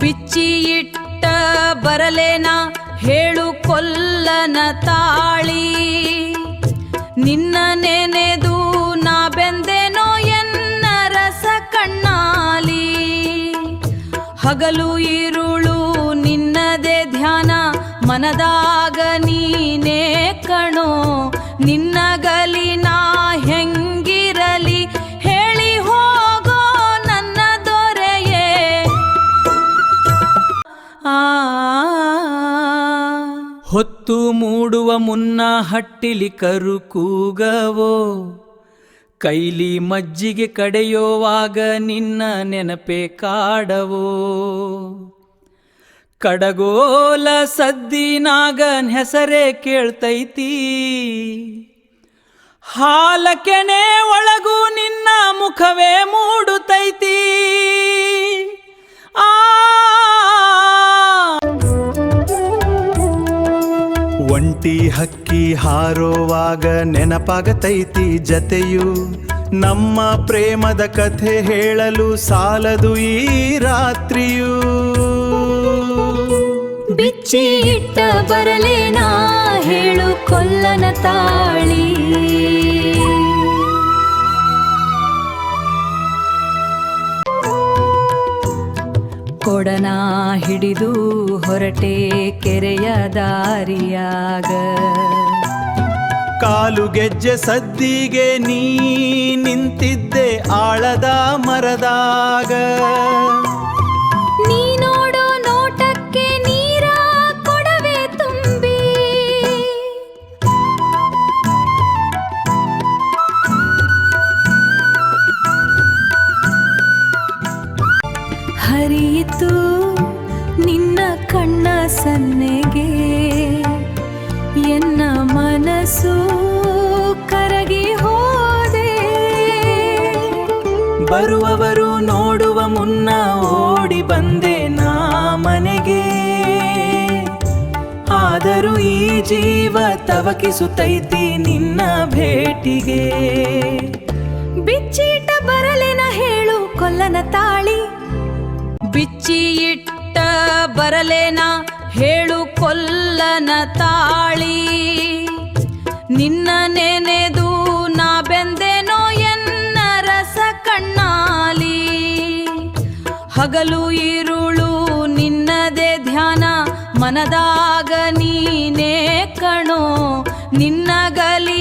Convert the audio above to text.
ಬಿಚ್ಚಿ ಇಟ್ಟ ಬರಲೇನ ಹೇಳು ಕೊಲ್ಲನ ತಾಳಿ ನಿನ್ನ ನೆನೆದು ನಾ ಬೆಂದೆನೋ ಎನ್ನ ರಸ ಕಣ್ಣಾಲಿ ಹಗಲು ಇರುಳು ನಿನ್ನದೇ ಧ್ಯಾನ ಮನದಾಗ ನೀನೇ ಕಣೋ ನಿನ್ನಗಲಿ ನಾ ಹೆಂಗಿರಲಿ ಹೇಳಿ ಹೋಗೋ ನನ್ನ ದೊರೆಯೇ ಹೊತ್ತು ಮೂಡುವ ಮುನ್ನ ಹಟ್ಟಿಲಿ ಕರು ಕೂಗವೋ ಕೈಲಿ ಮಜ್ಜಿಗೆ ಕಡೆಯೋವಾಗ ನಿನ್ನ ನೆನಪೆ ಕಾಡವೋ ಕಡಗೋಲ ಸದ್ದಿನಾಗನ್ ಹೆಸರೇ ಕೇಳ್ತೈತಿ ಹಾಲ ಕೆನೆ ಒಳಗೂ ನಿನ್ನ ಮುಖವೇ ಮೂಡುತ್ತೈತಿ ಒಂಟಿ ಹಕ್ಕಿ ಹಾರೋವಾಗ ನೆನಪಾಗತೈತಿ ಜತೆಯು ನಮ್ಮ ಪ್ರೇಮದ ಕಥೆ ಹೇಳಲು ಸಾಲದು ಈ ರಾತ್ರಿಯೂ ಬಿಚ್ಚಿ ಇಟ್ಟ ಬರಲೇನಾ ಹೇಳು ಕೊಲ್ಲನ ತಾಳಿ ಕೊಡನ ಹಿಡಿದು ಹೊರಟೆ ಕೆರೆಯ ದಾರಿಯಾಗ ಕಾಲು ಗೆಜ್ಜೆ ಸದ್ದಿಗೆ ನೀ ನಿಂತಿದ್ದೆ ಆಳದ ಮರದಾಗ ನೀ ನೋಡೋ ನೋಟಕ್ಕೆ ನೀರ ಕೊಡವೆ ತುಂಬಿ ಹರಿಯಿತು ನಿನ್ನ ಕಣ್ಣ ಸನ್ನೆಗೆ ಎನ್ನ ಮನಸ್ಸು ಕರಗಿ ಹೋದೆ ಬರುವವರು ನೋಡುವ ಮುನ್ನ ಓಡಿ ಬಂದೆ ನಾ ಮನೆಗೆ ಆದರೂ ಈ ಜೀವ ತವಕಿಸುತ್ತೈತಿ ನಿನ್ನ ಭೇಟಿಗೆ ಬಿಚ್ಚಿಟ್ಟ ಬರಲೇನ ಹೇಳು ಕೊಲ್ಲನ ತಾಳಿ ಬಿಚ್ಚಿ ಇಟ್ಟ ಬರಲೇನ ಹೇಳು ಕೊಲ್ಲನ ತಾಳಿ ನಿನ್ನ ನೆನೆದು ನಾ ಬೆಂದೆನೋ ಎನ್ನ ರಸ ಕಣ್ಣಾಲಿ ಹಗಲು ಇರುಳು ನಿನ್ನದೇ ಧ್ಯಾನ ಮನದಾಗ ನೀನೇ ಕಣೋ ನಿನ್ನಗಲಿ